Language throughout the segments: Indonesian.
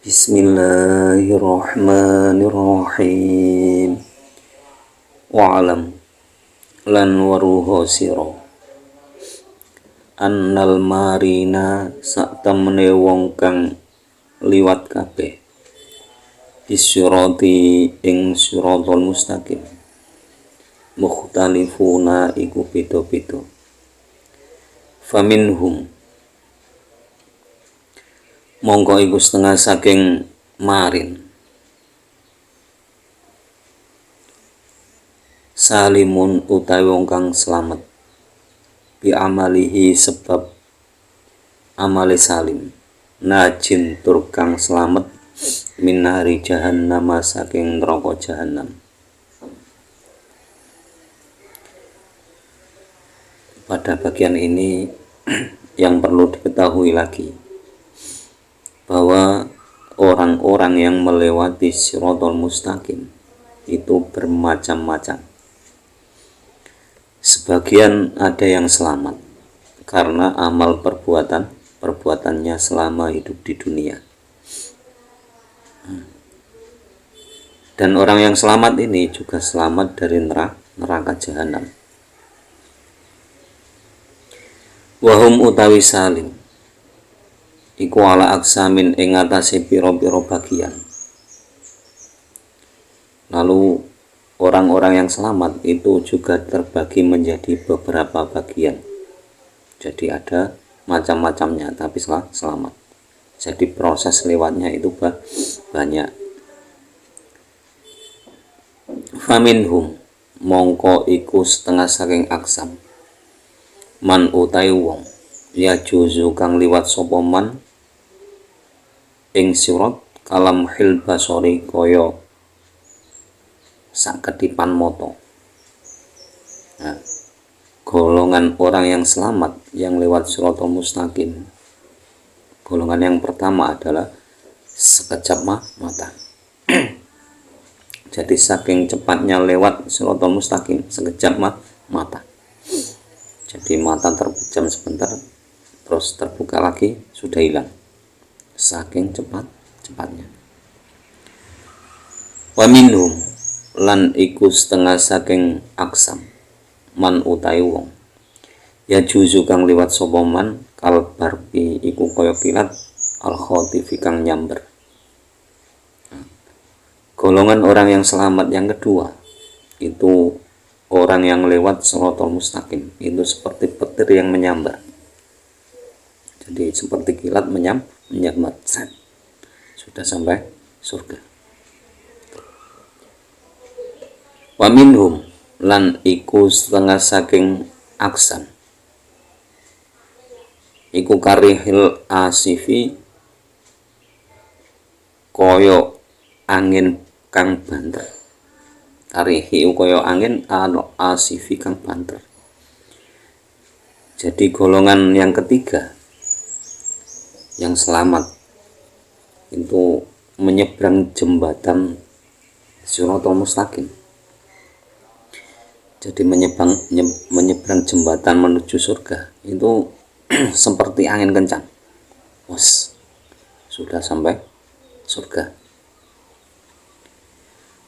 Bismillahirrahmanirrahim. Wa'alam lan waruho siro annal marina sak temene wong kang liwat kabeh bisyurati ing siratal mustaqim mukhtalifuna iku beda-beda faminhum mongko iku setengah saking marin salimun utawi wong kang slamet bi amalihi sebab amale salim najin tur kang slamet minari jahannam saking neraka jahannam. Pada bagian ini yang perlu diketahui lagi bahwa orang-orang yang melewati Shiratal Mustaqim itu bermacam-macam. Sebagian ada yang selamat karena amal perbuatannya selama hidup di dunia. Dan orang yang selamat ini juga selamat dari neraka jahanam. Wahum utawi salim iku ala aksamin ing atase pira-pira bagian. Lalu orang-orang yang selamat itu juga terbagi menjadi beberapa bagian. Jadi ada macam-macamnya tapi selamat. Jadi proses lewatnya itu banyak. Faminhum mongko iku setengah saking aksam man utai wong ya juzu kang liwat sapa man ing sirat kalam hil basori kaya saketipan moto. Nah, golongan orang yang selamat yang lewat Shiratal Mustaqim, golongan yang pertama adalah sekejap mata. Jadi saking cepatnya lewat Shiratal Mustaqim, sekejap mata. Jadi mata terpejam sebentar, terus terbuka lagi, sudah hilang. Saking cepatnya. Wa minhum lan iku setengah saking aksam man utai wong ya juzu kang liwat sapa man kal barbi iku kaya kilat al khotifi kang nyamber. Golongan orang yang selamat yang kedua itu orang yang lewat Shiratal Mustaqim itu seperti petir yang menyambar. Jadi seperti kilat menyambar sudah sampai surga. Wa minhum lan iku setengah saking aksan iku karihil asifi koyo angin kang banter. Karihi koyo angin asifi kang banter. Jadi golongan yang ketiga yang selamat itu menyeberang jembatan Shiratal Mustaqim. Jadi menyeberang jembatan menuju surga itu seperti angin kencang. Sudah sampai surga.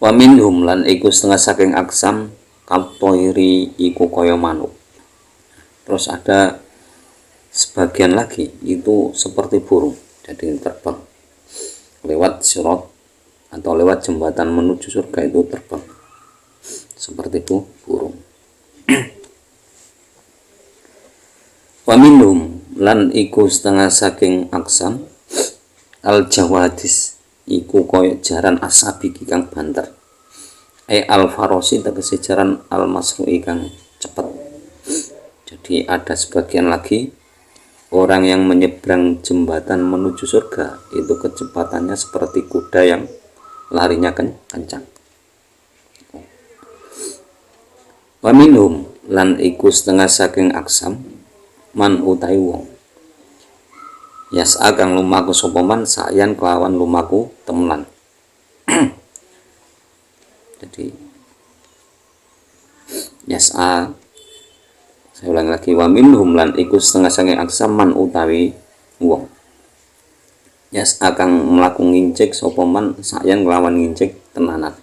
Wa minhum lan iku setengah saking aksam kalpoiri iku kaya manuk. Terus ada sebagian lagi itu seperti burung, jadi terbang lewat sirat atau lewat jembatan menuju surga itu terbang seperti burung. Wa minhum lan iku setengah saking aksam al jawadis iku koyo jaran asabi kang banter. Al farosi tegese jaran al masru'i kang cepet. Jadi ada sebagian lagi orang yang menyeberang jembatan menuju surga itu kecepatannya seperti kuda yang larinya kencang. Wa minhum lan iku setengah saking aksam man utai wong yas'a kang lumaku sapa man sayan kelawan lumaku temenan. Jadi yas'a, saya ulang lagi, wa minhum lan iku setengah saking aksam man utawi wong Yas akan melaku ngincik sopoman sayan ngelawan ngincik tenanan.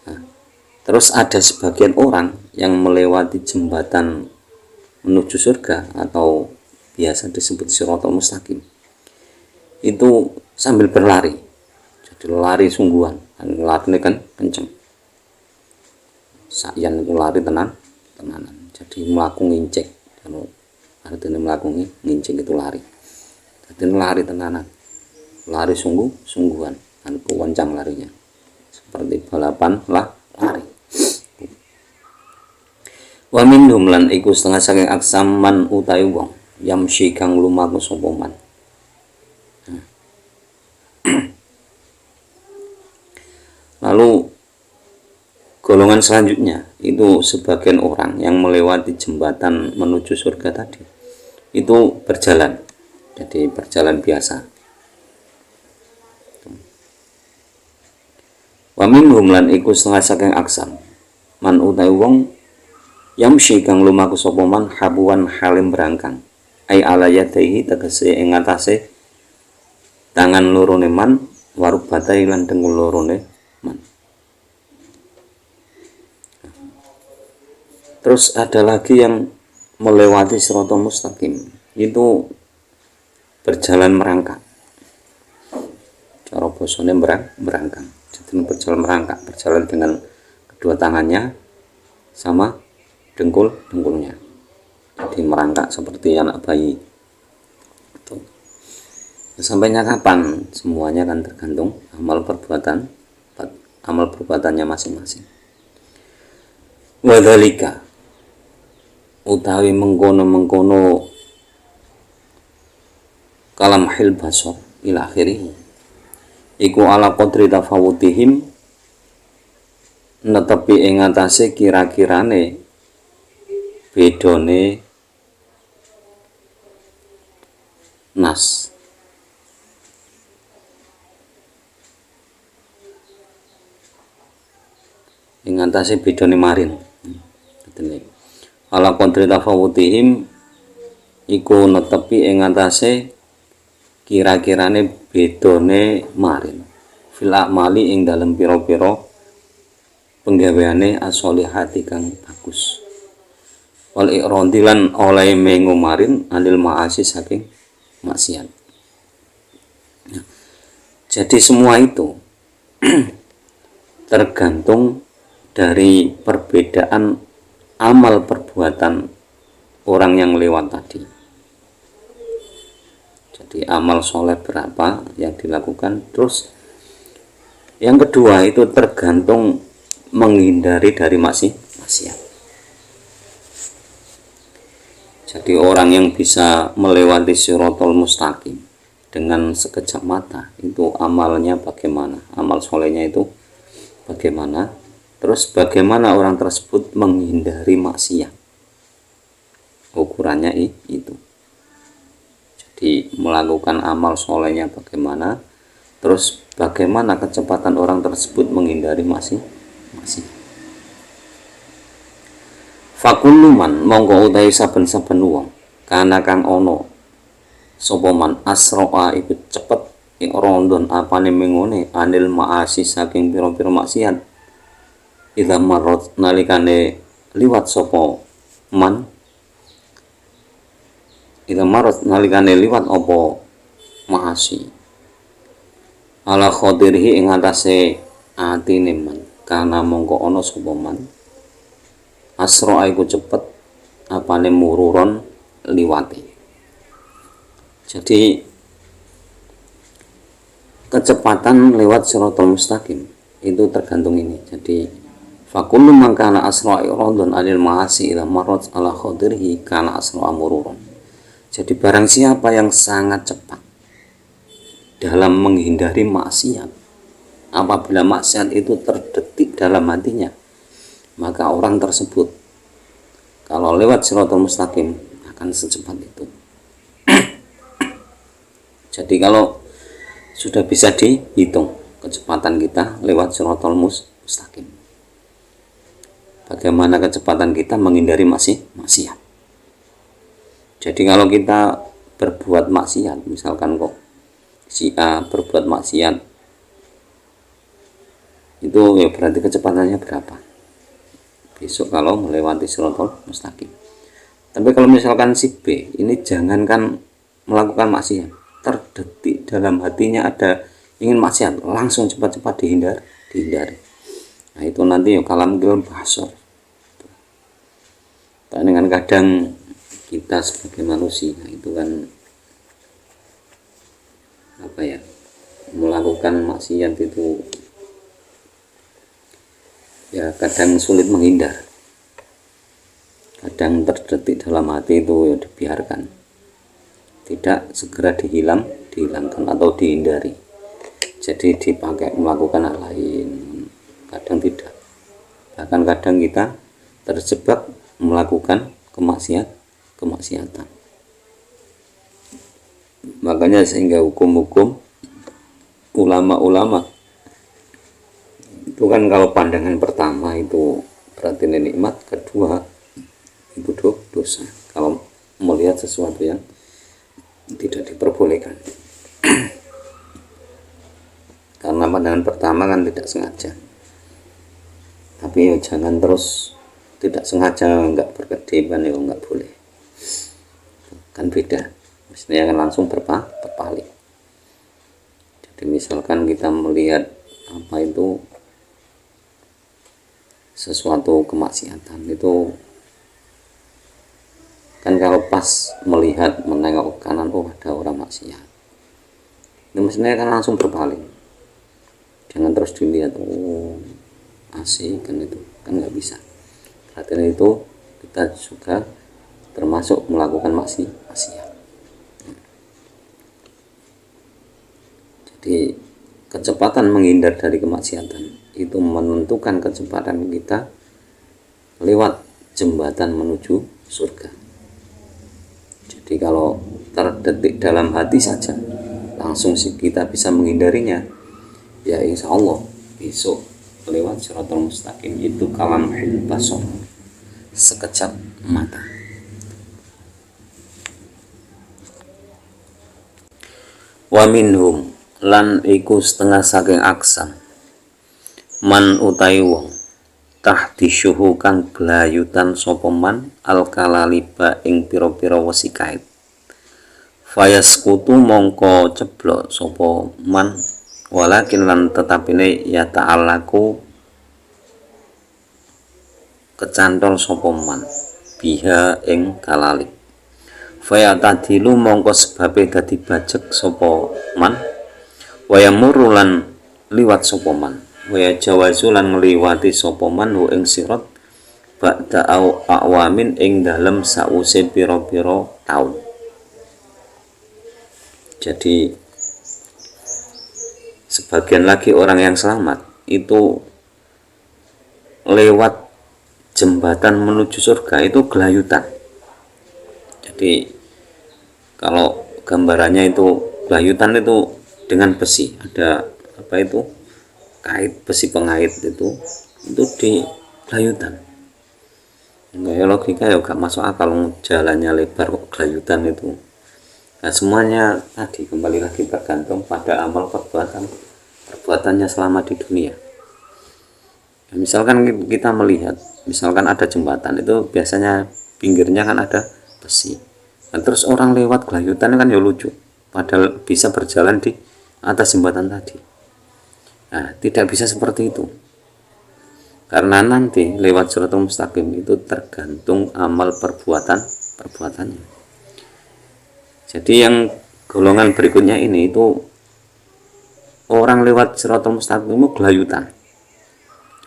Nah, terus ada sebagian orang yang melewati jembatan menuju surga atau biasa disebut Shiratal Mustaqim itu sambil berlari, jadi lari sungguhan, dan larinya kan kenceng, sayan itu lari tenanan, jadi melaku ngincik. Kalau artinya melaku ngincik itu lari, jadi lari tenanan, lari sungguhan, dan kewancang larinya seperti balapan lari. Wa minhum lan iku setengah saking aksam man utawi wong yamsi kang lumaku sapa man. Lalu golongan selanjutnya itu sebagian orang yang melewati jembatan menuju surga tadi itu berjalan, jadi berjalan biasa. Wa minhum lan iku setengah saking aksam man utawi wong yamsi kang lumaku sapa man habuan halim berangkang ai ala yadaihi tegese ing atase tangan lorone man warubatai lan dengkul lorone man. Terus ada lagi yang melewati Shiratal Mustaqim itu berjalan merangkak, cara bosone berangkang, jadi berjalan merangkak, berjalan dengan kedua tangannya sama dengkulnya, jadi merangkak seperti anak bayi. Tuh. Sampainya kapan? Semuanya kan tergantung amal perbuatannya masing-masing. Wadhalika utawi mengkono kalam hil basor ila akhirih iku ala qadri tafawutihim netepi ing atase kira-kirane bedone nas ing atase bedone marin. Ala qadri tafawutihim iku netepi ing atase kira-kirane bedone marin fil amali ing dalem pira-pira penggaweane asolihati kang bagus wal i'radi lan oleh mengo marin anil ma'asi saking maksiat. Jadi semua itu tergantung dari perbedaan amal perbuatan orang yang lewat tadi. Jadi amal soleh berapa yang dilakukan. Terus yang kedua itu tergantung menghindari dari maksiat. Jadi orang yang bisa melewati Shiratal Mustaqim dengan sekejap mata itu amalnya bagaimana, amal solehnya itu bagaimana. Terus bagaimana orang tersebut menghindari maksiat, ukurannya itu. Jadi melakukan amal solehnya bagaimana, terus bagaimana kecepatan orang tersebut menghindari maksiat. Fakuluman mongko utawi saben-saben wong kana kang ono sapa man asroa iku cepet ing rondon apane mengone anil maasi saking pira-pira maksiat. Idza marot nalikane liwat sapa man idza marot nalikane liwat apa maasi ala khadirhi ing atase atine man kana mongko ana sapa man asra iku cepet apane mururon liwate. Jadi kecepatan lewat Shiratal Mustaqim itu tergantung ini. Jadi fakullu man kana asra'i radun anil ma'asi ila marrat ala khadirhi kana asra'a mururun. Jadi barang siapa yang sangat cepat dalam menghindari maksiat, apabila maksiat itu terdetik dalam hatinya, maka orang tersebut kalau lewat Shiratal Mustaqim akan secepat itu. Jadi kalau sudah bisa dihitung kecepatan kita lewat Shiratal Mustaqim, bagaimana kecepatan kita menghindari maksiat. Jadi kalau kita berbuat maksiat, misalkan kok si A berbuat maksiat, itu ya berarti kecepatannya berapa besok kalau melewati Shiratal Mustaqim. Tapi kalau misalkan si B ini jangankan melakukan maksiat, terdetik dalam hatinya ada ingin maksiat, langsung cepat-cepat dihindari. Nah itu nanti ya kalam gil basor. Dengan kadang kita sebagai manusia itu kan apa ya, melakukan maksiat itu ya kadang sulit menghindar, kadang terdetik dalam hati itu ya dibiarkan, tidak segera dihilangkan atau dihindari, jadi dipakai melakukan hal lain, kadang tidak, bahkan kadang kita terjebak melakukan kemaksiatan. Makanya sehingga hukum-hukum ulama-ulama itu kan kalau pandangan pertama itu berarti nikmat, kedua itu dosa kalau melihat sesuatu yang tidak diperbolehkan. Karena pandangan pertama kan tidak sengaja, tapi ya jangan terus tidak sengaja nggak berkedepan, ya nggak boleh, kan beda, mestinya kan langsung berpaling. Jadi misalkan kita melihat apa itu sesuatu kemaksiatan, itu kan kalau pas melihat menengok ke kanan, oh ada orang maksiat, itu mestinya kan langsung berpaling, jangan terus dilihat, oh asik kan, itu kan nggak bisa. Artinya itu kita juga termasuk melakukan maksiat. Jadi kecepatan menghindar dari kemaksiatan itu menentukan kecepatan kita lewat jembatan menuju surga. Jadi kalau terdetik dalam hati saja langsung kita bisa menghindarinya, ya insya Allah besok lewat Shiratal Mustaqim itu kalamhil basar, sekejap mata. Wa minhum lan iku setengah saking aksam man utai wong tahti syuhu kang glayutan sapa man al kalaliba ing pira-pira wesi kait, fayaskutu mongko ceblok sapa man, walakin lan tetapine ya ta'alaku kecantol sapa man biha ing kalalib, faya tadilu mongko sebabe dadi bajek sapa man, waya murulan liwat sapa man, waya jawazulan ngliwati sapa man hu ing sirat ba'da awamin ing dalem sause pira-pira taun. Jadi sebagian lagi orang yang selamat itu lewat jembatan menuju surga itu gelayutan. Jadi kalau gambarannya itu gelayutan itu dengan besi, ada apa itu kait, besi pengait itu di gelayutan. Enggak logika ya, gak masuk akal, jalannya lebar kok gelayutan itu. Nah semuanya tadi kembali lagi tergantung pada amal perbuatannya selama di dunia. Nah, misalkan kita melihat, misalkan ada jembatan itu biasanya pinggirnya kan ada besi. Nah, terus orang lewat gelayutan kan ya lucu, padahal bisa berjalan di atas jembatan tadi. Nah, tidak bisa seperti itu. Karena nanti lewat Shiratal Mustaqim itu tergantung amal perbuatannya. Jadi yang golongan berikutnya ini itu orang lewat Shiratal Mustaqim itu gelayutan.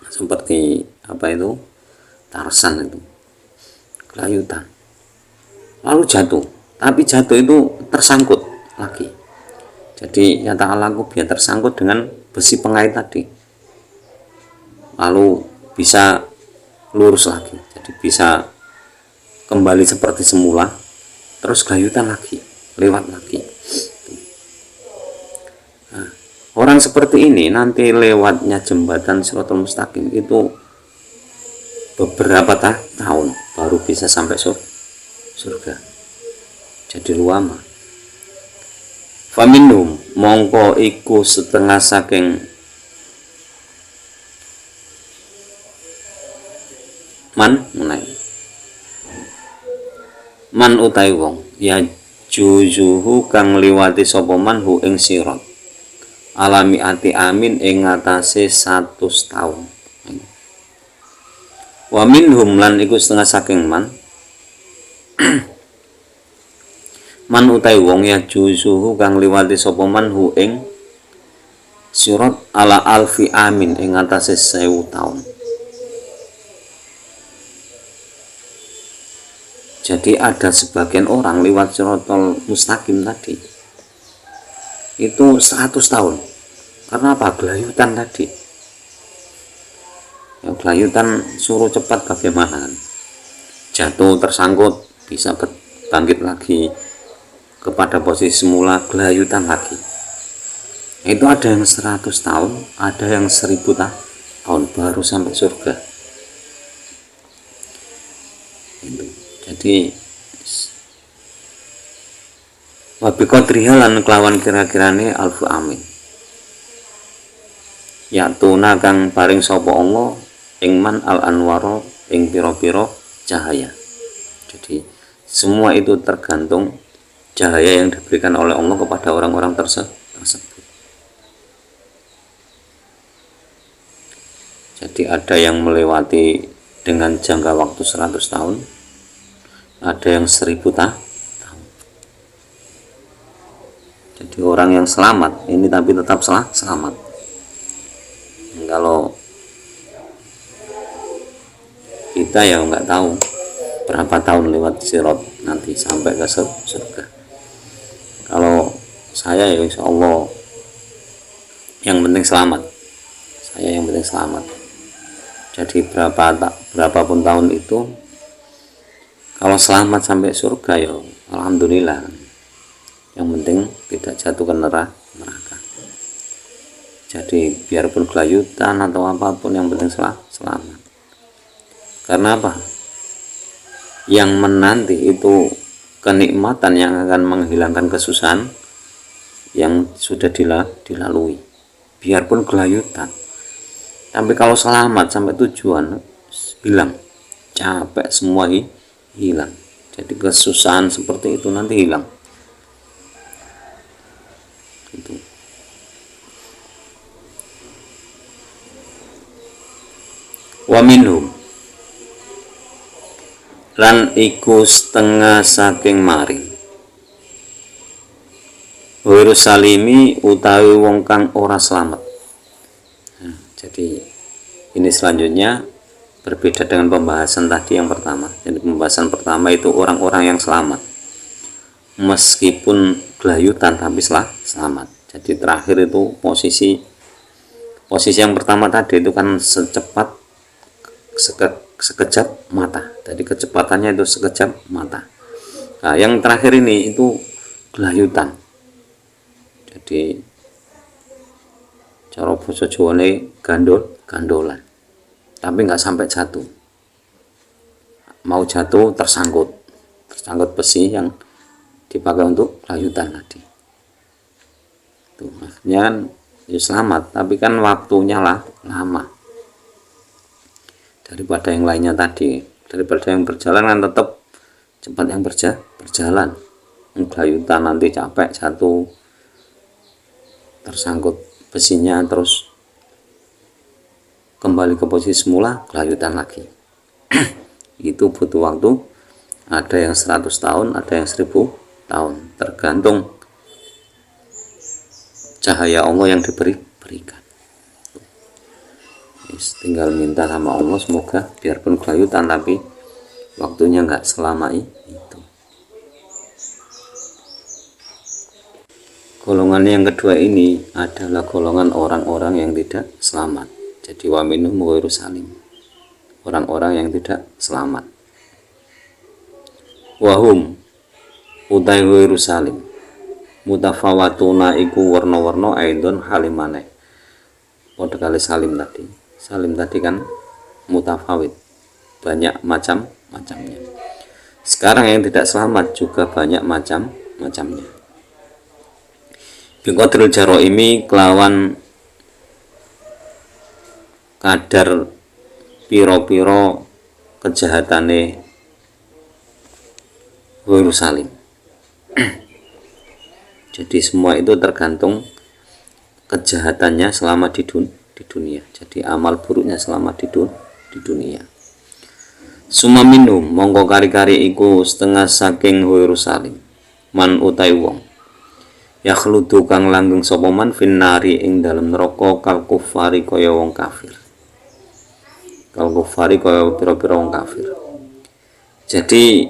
Seperti apa itu? Tarsan itu. Gelayutan. Lalu jatuh. Tapi jatuh itu tersangkut lagi. Jadi ya ta'alaku biar tersangkut dengan besi pengait tadi. Lalu bisa lurus lagi. Jadi bisa kembali seperti semula. Terus gelayutan lagi, lewat lagi. Nah, orang seperti ini nanti lewatnya jembatan Shiratal Mustaqim itu beberapa tahun baru bisa sampai surga. Jadi lama. Faminhum mongko iku setengah saking man utai wong ya juzuhu kang liwati sapa man hu ing sirat alami ati amin ing ngatasé 100 taun. Wa minhum lan iku setengah saking man utai wong ya juzuhu kang liwati sapa man hu ing sirat ala alfi amin ing ngatasé 1000 taun. Jadi ada sebagian orang lewat Shiratal Mustaqim tadi itu 100 tahun. Karena apa? Gelayutan tadi. Ya, gelayutan suruh cepat bagaimana? Jatuh tersangkut bisa bangkit lagi kepada posisi semula, gelayutan lagi. Itu ada yang 100 tahun, ada yang 1000 tahun baru sampai surga. Itu. Jadi wabi qadriha lan kelawan kira-kirane alfu amin ya tuna kang paring sapa Allah ing man al anwaro ing pira-pira cahaya. Jadi semua itu tergantung cahaya yang diberikan oleh Allah kepada orang-orang tersebut. Jadi ada yang melewati dengan jangka waktu 100 tahun, ada yang 1000 tahun. Jadi orang yang selamat ini tapi tetap selamat. Kalau kita ya nggak tahu berapa tahun lewat sirat nanti sampai ke surga. Kalau saya ya insya Allah yang penting selamat. Saya yang penting selamat. Jadi berapapun tahun itu, kalau selamat sampai surga ya alhamdulillah. Yang penting tidak jatuh ke neraka. Jadi biarpun gelayutan atau apapun yang penting selamat. Karena apa? Yang menanti itu kenikmatan yang akan menghilangkan kesusahan yang sudah dilalui. Biarpun gelayutan. Tapi kalau selamat sampai tujuan, hilang. Capek semua hilang. Jadi kesusahan seperti itu nanti hilang. Itu. Wa minhum lan iku setengah saking maring wiru salimi utawi wong kang ora selamat. Nah, jadi ini selanjutnya berbeda dengan pembahasan tadi yang pertama. Jadi pembahasan pertama itu orang-orang yang selamat meskipun gelayutan tapi selamat. Jadi terakhir itu posisi yang pertama tadi itu kan sekejap mata. Jadi kecepatannya itu sekejap mata. Nah, yang terakhir ini itu gelayutan. Jadi cara basa Jawane gandolan. Tapi nggak sampai jatuh. Mau jatuh tersangkut besi yang dipakai untuk gelayutan tadi. Tuh, akhirnya ya selamat, tapi kan waktunya lama daripada yang lainnya tadi. Daripada yang berjalan kan tetap cepat yang berjalan. Gelayutan nanti capek jatuh tersangkut besinya terus kembali ke posisi semula, gelayutan lagi. Itu butuh waktu, ada yang 100 tahun, ada yang 1000 tahun, tergantung cahaya Allah yang diberikan. Tinggal minta sama Allah semoga biarpun gelayutan tapi waktunya nggak selama itu. Golongan yang kedua ini adalah golongan orang-orang yang tidak selamat. Jadi wa minhum ghairu salim, orang-orang yang tidak selamat. Wahum utai ghairu salim mutafawatuna iku warna-warna aidon halimane. Pada kali salim tadi kan mutafawit, banyak macamnya. Sekarang yang tidak selamat juga banyak macamnya. biqadril jaraimi kelawan kadar piro-piro kejahatane ghairu salim. Jadi semua itu tergantung kejahatannya selama di dunia. Jadi amal buruknya selama di dunia. Suma minum mongko kari-kari iku setengah saking ghairu salim. Man utai wong yakhludu kang langgeng sapa man finnari ing dalem neraka kal kufari kaya wong kafir. Kal kufari kaya pira-pira wong kafir. Jadi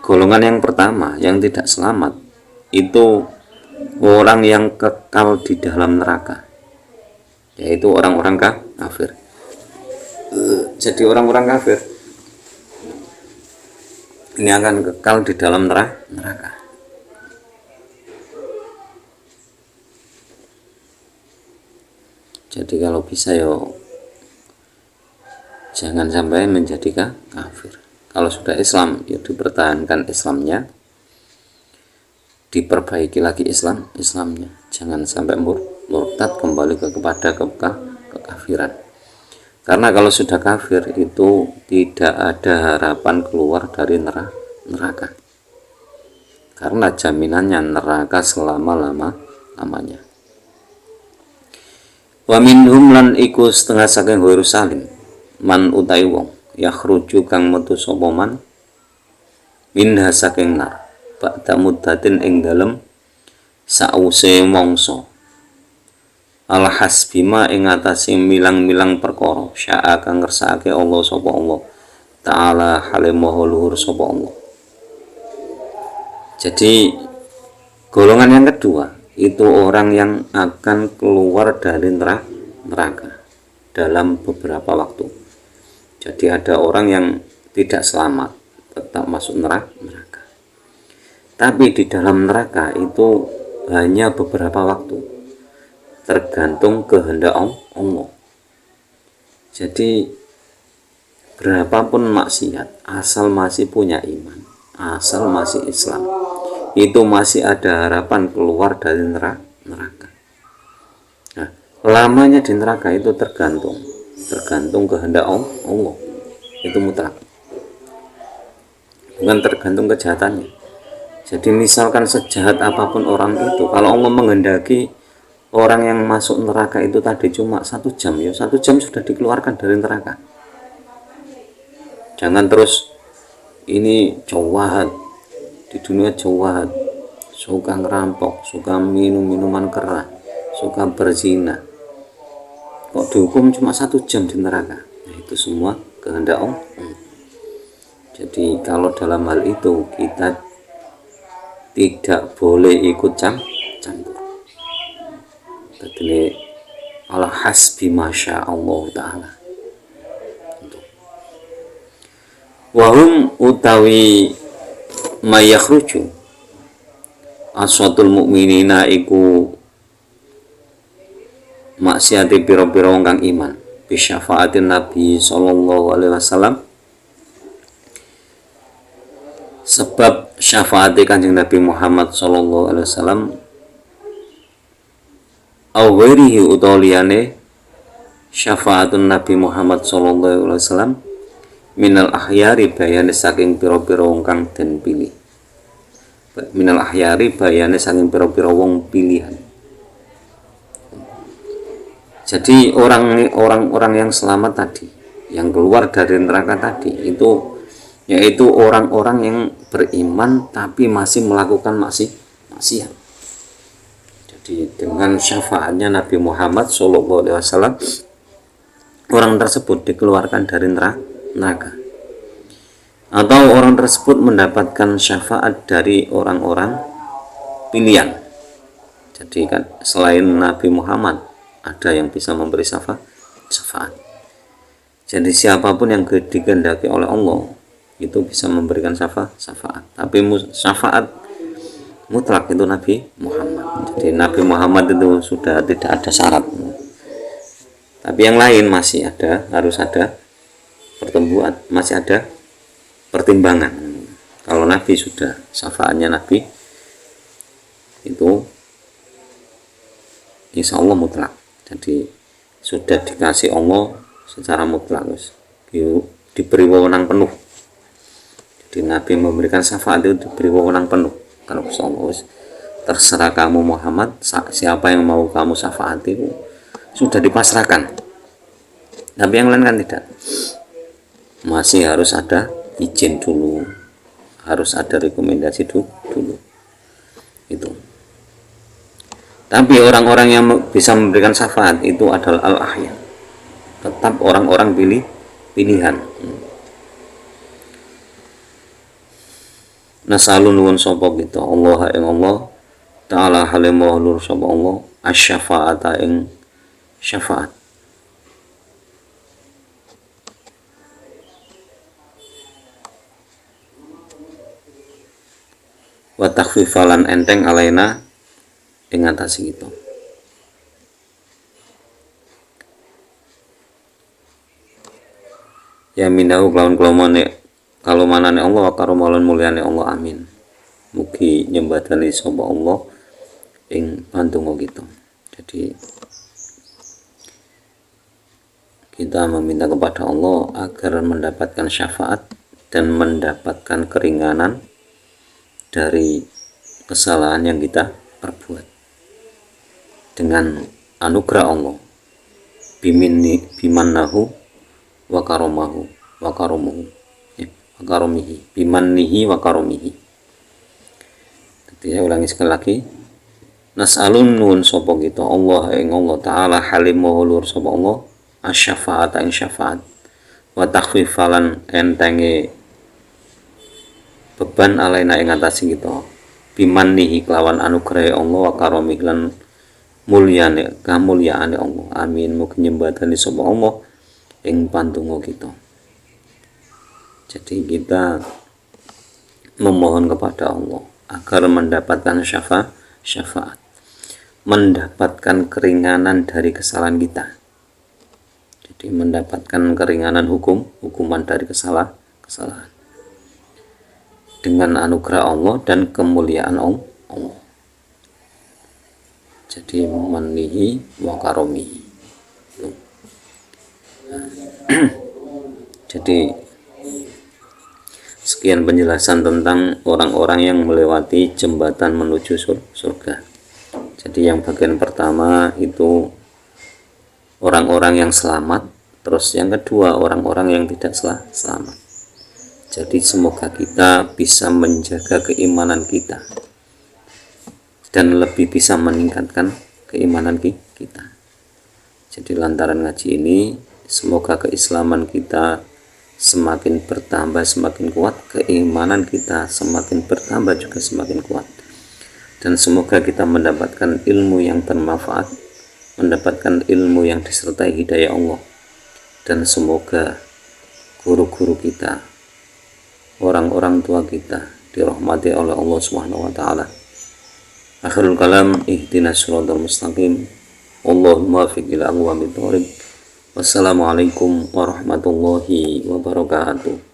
golongan yang pertama yang tidak selamat itu orang yang kekal di dalam neraka, yaitu orang-orang kafir. Jadi orang-orang kafir ini akan kekal di dalam neraka. Jadi kalau bisa jangan sampai menjadi kafir. Kalau sudah Islam ya dipertahankan Islamnya, diperbaiki lagi Islamnya, jangan sampai murtad kembali kepada kekafiran. Karena kalau sudah kafir itu tidak ada harapan keluar dari neraka. Karena jaminannya neraka selama-lamanya. Wa minhum lan iku setengah saking ghairu salim man utai wong yakhruju kang metu sapa man minha saking nar ba'da muddatin ing dalem sause mangsa al hasbima ing atase milang-milang perkara syaa kang ngersakake Allah sapa Allah taala halimahu luhur sapa Allah. Jadi golongan yang kedua itu orang yang akan keluar dari neraka dalam beberapa waktu. Jadi ada orang yang tidak selamat, tetap masuk neraka. Tapi di dalam neraka itu hanya beberapa waktu, tergantung kehendak Allah. Jadi berapapun maksiat, asal masih punya iman, asal masih Islam, itu masih ada harapan keluar dari neraka. Nah, lamanya di neraka itu tergantung kehendak Allah, itu mutlak, bukan tergantung kejahatannya. Jadi misalkan sejahat apapun orang itu, kalau Allah menghendaki orang yang masuk neraka itu tadi cuma 1 jam, ya 1 jam sudah dikeluarkan dari neraka. Jangan terus ini jahat di dunia, jahat, suka ngerampok, suka minum minuman keras, suka berzina, kok dihukum cuma 1 jam di neraka. Nah, itu semua kehendak Allah. Jadi kalau dalam hal itu kita tidak boleh ikut campur. Jadi ala hasbi masya Allah ta'ala. Wahum utawi mayakhruju aswatul mukminina iku maksiati pira-pira wong kang iman bi syafaatin Nabi sallallahu alaihi wasallam, sebab syafaat Kanjeng Nabi Muhammad sallallahu alaihi wasallam au ghairihi utoliyane syafaatun Nabi Muhammad sallallahu alaihi wasallam minal ahyari bayane saking pira-pira wong kang den pilih. Minal ahyari bayane saking pira-pira wong pilihan. Jadi orang-orang yang selamat tadi, yang keluar dari neraka tadi, itu yaitu orang-orang yang beriman tapi masih melakukan maksiat. Jadi dengan syafaatnya Nabi Muhammad SAW, orang tersebut dikeluarkan dari neraka. Atau orang tersebut mendapatkan syafaat dari orang-orang pilihan. Jadi kan selain Nabi Muhammad ada yang bisa memberi syafaat. Jadi siapapun yang dikehendaki oleh Allah itu bisa memberikan syafaat. Tapi syafaat mutlak itu Nabi Muhammad. Jadi Nabi Muhammad itu sudah tidak ada syarat. Tapi yang lain masih ada, harus ada pertemuan, masih ada pertimbangan. Kalau Nabi sudah syafaatnya Nabi itu insya Allah mutlak. Jadi sudah dikasih Allah secara mutlak, diberi wewenang penuh. Jadi Nabi memberikan syafaat itu diberi wewenang penuh. Kalau Allah, terserah kamu Muhammad, siapa yang mau kamu syafaati itu sudah dipasrahkan. Tapi yang lain kan tidak, masih harus ada izin dulu, harus ada rekomendasi dulu itu. Tapi orang-orang yang bisa memberikan syafaat itu adalah al-ahya, tetap orang-orang pilihan. Nasalun nuwun sapa kita Allah ing Allah taala halimah lur sapa Allah asy-syafa'ata ing syafaat. Wa takhfifalan enteng alaina ing atase kita. Ya minahu kalau manane Allah karomalon mulyane Allah, amin. Mugi nyembadani sapa Allah ing pandonga kita. Jadi kita meminta kepada Allah agar mendapatkan syafaat dan mendapatkan keringanan dari kesalahan yang kita perbuat dengan anugerah Allah, bimannahu wa karomahu wa karomuhu wa karomihi, bimannihi wa karomihi. Jadi saya ulangi sekali lagi, nas'alun nun sapa kita Allah ing Allah taala halimuhu lur sapa Allah asy-syafa'ata ing syafaat wa takhfifalan entenge beban alaina ing atase kita bimannihi kelawan anugerah Allah wa karomih lan mulyane kamulyaane Allah, amin. Mugi nyembadani sapa Allah ing pandonga kita. Jadi kita memohon kepada Allah agar mendapatkan syafaat, mendapatkan keringanan dari kesalahan kita. Jadi mendapatkan keringanan hukuman dari kesalahan dengan anugerah Allah dan kemuliaan Allah. Jadi manihi wa karomihi. Jadi sekian penjelasan tentang orang-orang yang melewati jembatan menuju surga. Jadi yang bagian pertama itu orang-orang yang selamat, terus yang kedua orang-orang yang tidak selamat. Jadi semoga kita bisa menjaga keimanan kita dan lebih bisa meningkatkan keimanan kita. Jadi lantaran ngaji ini, semoga keislaman kita semakin bertambah, semakin kuat, keimanan kita semakin bertambah juga semakin kuat. Dan semoga kita mendapatkan ilmu yang bermanfaat, mendapatkan ilmu yang disertai hidayah Allah. Dan semoga guru-guru kita, orang-orang tua kita dirahmati oleh Allah Subhanahu wa taala. Akhirul kalam, ihdinas shiratal mustaqim. Allahumma fiq ila aqwamit thoriq. Wassalamualaikum warahmatullahi wabarakatuh.